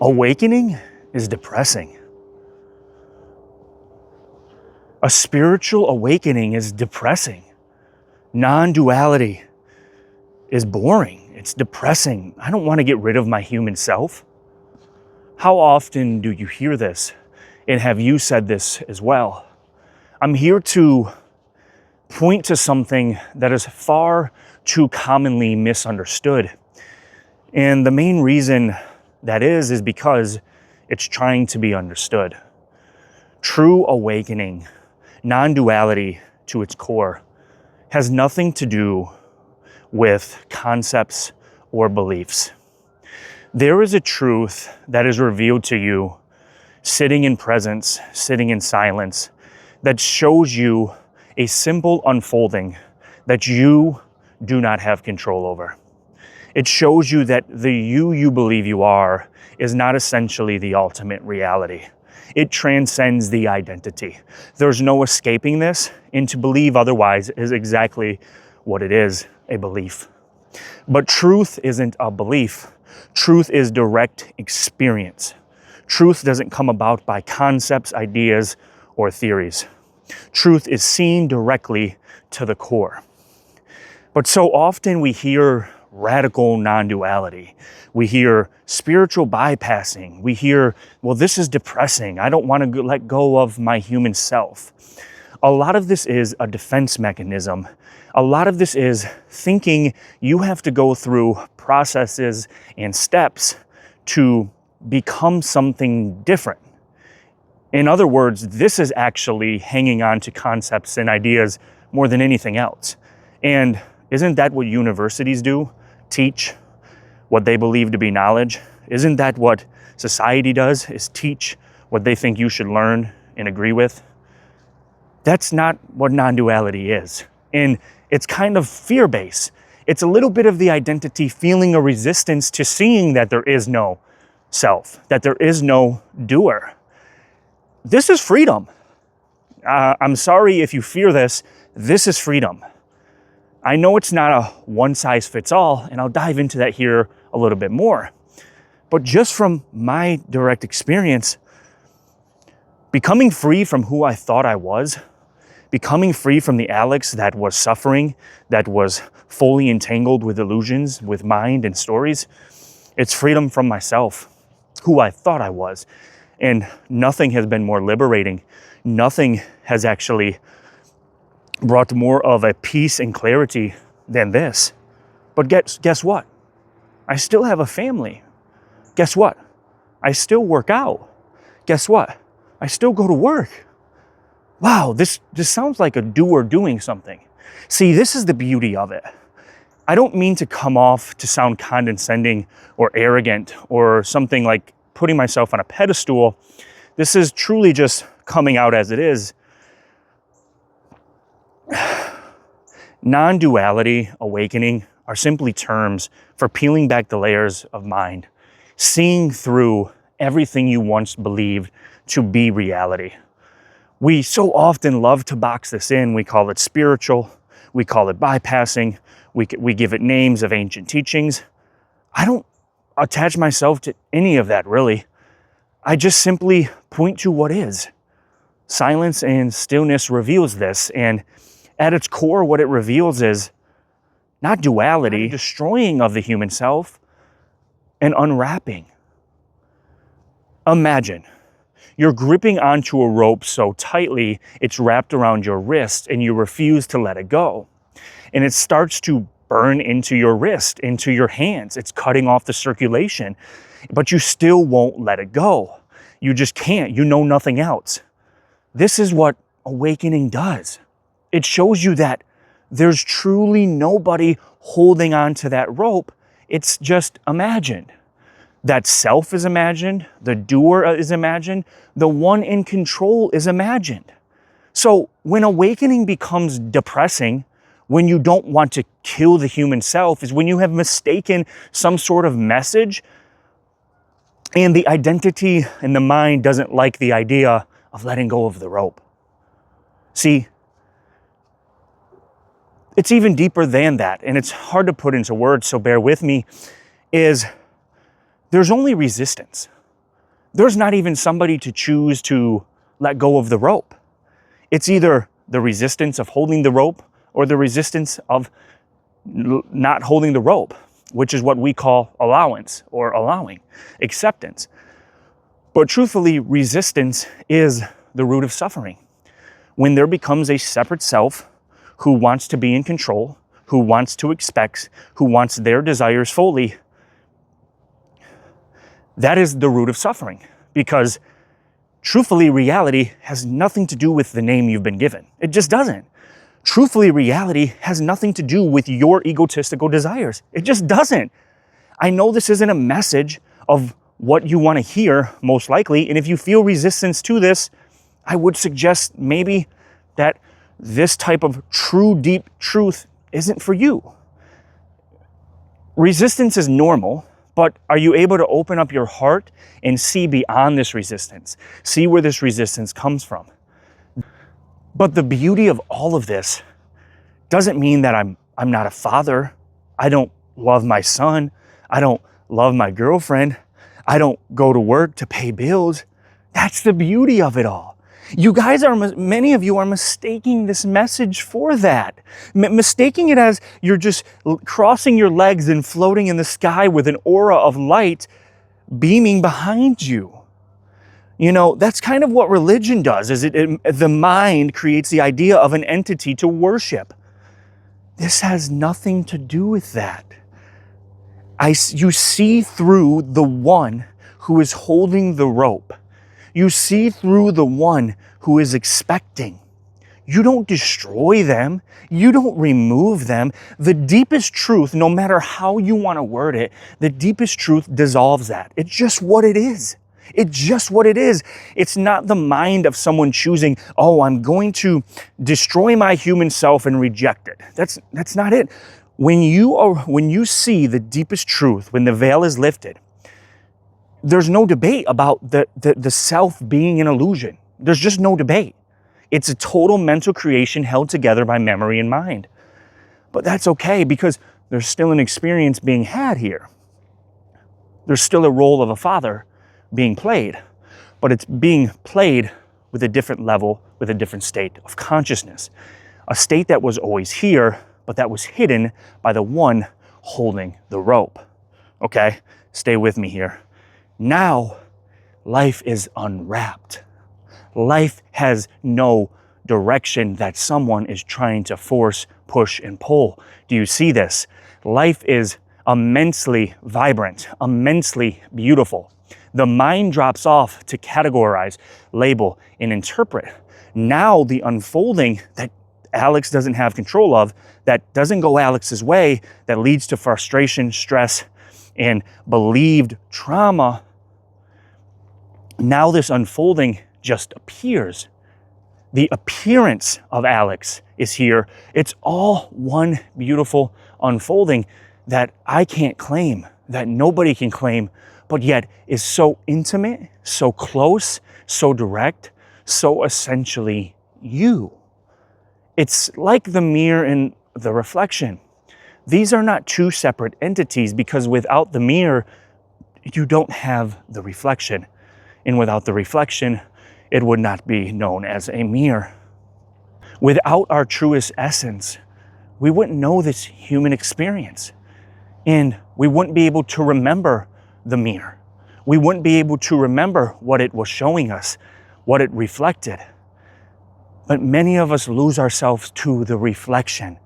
Awakening is depressing. A spiritual awakening is depressing. Non-duality is boring. It's depressing. I don't want to get rid of my human self. How often do you hear this? And have you said this as well? I'm here to point to something that is far too commonly misunderstood. And the main reason that is because it's trying to be understood. True awakening, non-duality to its core, has nothing to do with concepts or beliefs. There is a truth that is revealed to you sitting in presence, sitting in silence, that shows you a simple unfolding that you do not have control over. It shows you that the you believe you are is not essentially the ultimate reality. It transcends the identity. There's no escaping this, and to believe otherwise is exactly what it is, a belief. But truth isn't a belief. Truth is direct experience. Truth doesn't come about by concepts, ideas, or theories. Truth is seen directly to the core. But so often we hear radical non-duality. We hear spiritual bypassing. We hear, well, this is depressing. I don't want to let go of my human self. A lot of this is a defense mechanism. A lot of this is thinking you have to go through processes and steps to become something different. In other words, this is actually hanging on to concepts and ideas more than anything else. And isn't that what universities do? Teach what they believe to be knowledge? Isn't that what society does, is teach what they think you should learn and agree with? That's not what non-duality is. And it's kind of fear-based. It's a little bit of the identity feeling a resistance to seeing that there is no self, that there is no doer. This is freedom. I'm sorry if you fear this. This is freedom. I know it's not a one-size-fits-all, and I'll dive into that here a little bit more. But just from my direct experience, becoming free from who I thought I was, becoming free from the Alex that was suffering, that was fully entangled with illusions, with mind and stories, it's freedom from myself, who I thought I was. And nothing has been more liberating. Nothing has actually brought more of a peace and clarity than this. But guess what? I still have a family. Guess what? I still work out. Guess what? I still go to work. Wow, this sounds like a doer doing something. See, this is the beauty of it. I don't mean to come off to sound condescending or arrogant or something like putting myself on a pedestal. This is truly just coming out as it is. Non-duality, awakening are simply terms for peeling back the layers of mind, seeing through everything you once believed to be reality. We so often love to box this in. We call it spiritual. We call it bypassing. We give it names of ancient teachings. I don't attach myself to any of that, really. I just simply point to what is. Silence and stillness reveals this, and at its core, what it reveals is not duality, destroying of the human self, and unwrapping. Imagine you're gripping onto a rope so tightly it's wrapped around your wrist and you refuse to let it go. And it starts to burn into your wrist, into your hands. It's cutting off the circulation, but you still won't let it go. You just can't. You know nothing else. This is what awakening does. It shows you that there's truly nobody holding on to that rope. It's just imagined. That self is imagined. The doer is imagined. The one in control is imagined. So when awakening becomes depressing, when you don't want to kill the human self, is when you have mistaken some sort of message and the identity and the mind doesn't like the idea of letting go of the rope. See, it's even deeper than that, and it's hard to put into words, so bear with me, is there's only resistance. there's not even somebody to choose to let go of the rope. It's either the resistance of holding the rope or the resistance of not holding the rope, which is what we call allowance or allowing, acceptance. But truthfully, resistance is the root of suffering. When there becomes a separate self who wants to be in control, who wants to expect, who wants their desires fully, that is the root of suffering. Because truthfully, reality has nothing to do with the name you've been given. It just doesn't. Truthfully, reality has nothing to do with your egotistical desires. It just doesn't. I know this isn't a message of what you want to hear, most likely, and if you feel resistance to this, I would suggest maybe that this type of true, deep truth isn't for you. Resistance is normal, but are you able to open up your heart and see beyond this resistance? See where this resistance comes from. But the beauty of all of this doesn't mean that I'm not a father. I don't love my son. I don't love my girlfriend. I don't go to work to pay bills. That's the beauty of it all. You guys many of you are mistaking this message for that. Mistaking it as you're just crossing your legs and floating in the sky with an aura of light beaming behind you. You know, that's kind of what religion does, is the mind creates the idea of an entity to worship. This has nothing to do with that. You see through the one who is holding the rope. You see through the one who is expecting. You don't destroy them. You don't remove them. The deepest truth, no matter how you want to word it, the deepest truth dissolves that. It's just what it is. It's just what it is. It's not the mind of someone choosing, oh, I'm going to destroy my human self and reject it. That's not it. When you see the deepest truth, when the veil is lifted, there's no debate about the self being an illusion. There's just no debate. It's a total mental creation held together by memory and mind. But that's okay, because there's still an experience being had here. There's still a role of a father being played, but it's being played with a different level, with a different state of consciousness. A state that was always here, but that was hidden by the one holding the rope. Okay, stay with me here. Now, life is unwrapped. Life has no direction that someone is trying to force, push, and pull. Do you see this? Life is immensely vibrant, immensely beautiful. The mind drops off to categorize, label, and interpret. Now the unfolding that Alex doesn't have control of, that doesn't go Alex's way, that leads to frustration, stress, and believed trauma, now this unfolding just appears. The appearance of Alex is here. It's all one beautiful unfolding that I can't claim, that nobody can claim, but yet is so intimate, so close, so direct, so essentially you. It's like the mirror and the reflection. These are not two separate entities, because without the mirror, you don't have the reflection. And without the reflection, it would not be known as a mirror. Without our truest essence, we wouldn't know this human experience. And we wouldn't be able to remember the mirror. We wouldn't be able to remember what it was showing us, what it reflected. But many of us lose ourselves to the reflection.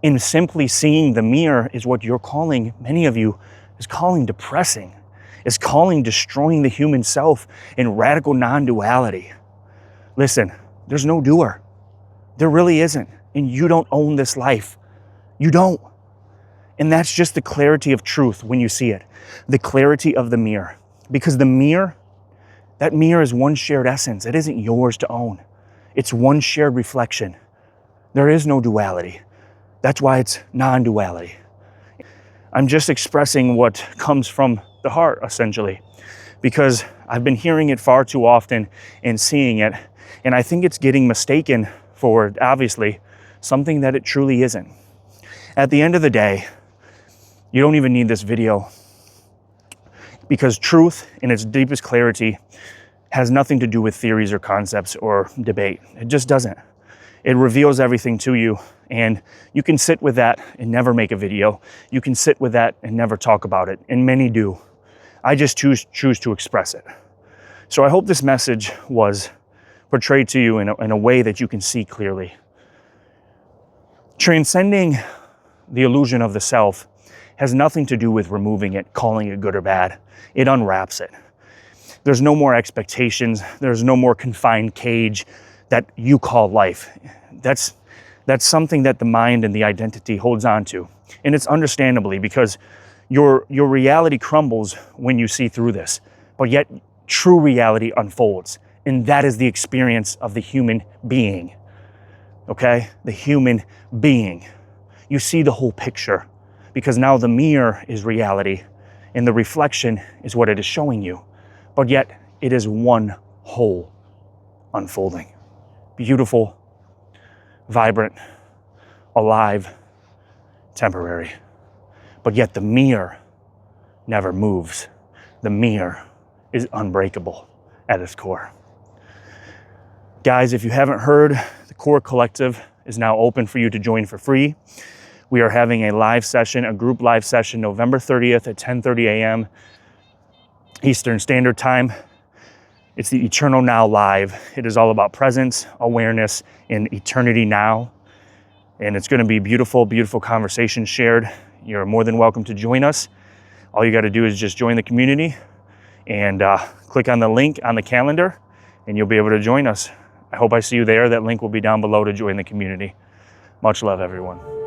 In simply seeing the mirror is what you're calling, many of you, is calling depressing, is calling destroying the human self in radical non-duality. Listen, there's no doer. There really isn't. And you don't own this life. You don't. And that's just the clarity of truth when you see it. The clarity of the mirror. Because the mirror, that mirror is one shared essence. It isn't yours to own. It's one shared reflection. There is no duality. That's why it's non-duality. I'm just expressing what comes from the heart, essentially, because I've been hearing it far too often and seeing it, and I think it's getting mistaken for, obviously, something that it truly isn't. At the end of the day, you don't even need this video, Because truth in its deepest clarity has nothing to do with theories or concepts or debate. It just doesn't. It reveals everything to you, and you can sit with that and never make a video. You can sit with that and never talk about it, and many do. I just choose to express it. So I hope this message was portrayed to you in a way that you can see clearly. Transcending the illusion of the self has nothing to do with removing it, calling it good or bad. It unwraps it. There's no more expectations. There's no more confined cage that you call life. That's something that the mind and the identity holds on to. And it's understandably, because your reality crumbles when you see through this, but yet true reality unfolds. And that is the experience of the human being, okay? The human being. You see the whole picture, because now the mirror is reality and the reflection is what it is showing you. But yet it is one whole unfolding. Beautiful, vibrant, alive, temporary. But yet the mirror never moves. The mirror is unbreakable at its core. Guys, if you haven't heard, the Core Collective is now open for you to join for free. We are having a live session, a group live session, November 30th at 10:30 a.m. Eastern Standard Time. It's the Eternal Now Live. It is all about presence, awareness, and eternity now. And it's going to be beautiful, beautiful conversations shared. You're more than welcome to join us. All you got to do is just join the community and click on the link on the calendar, and you'll be able to join us. I hope I see you there. That link will be down below to join the community. Much love, everyone.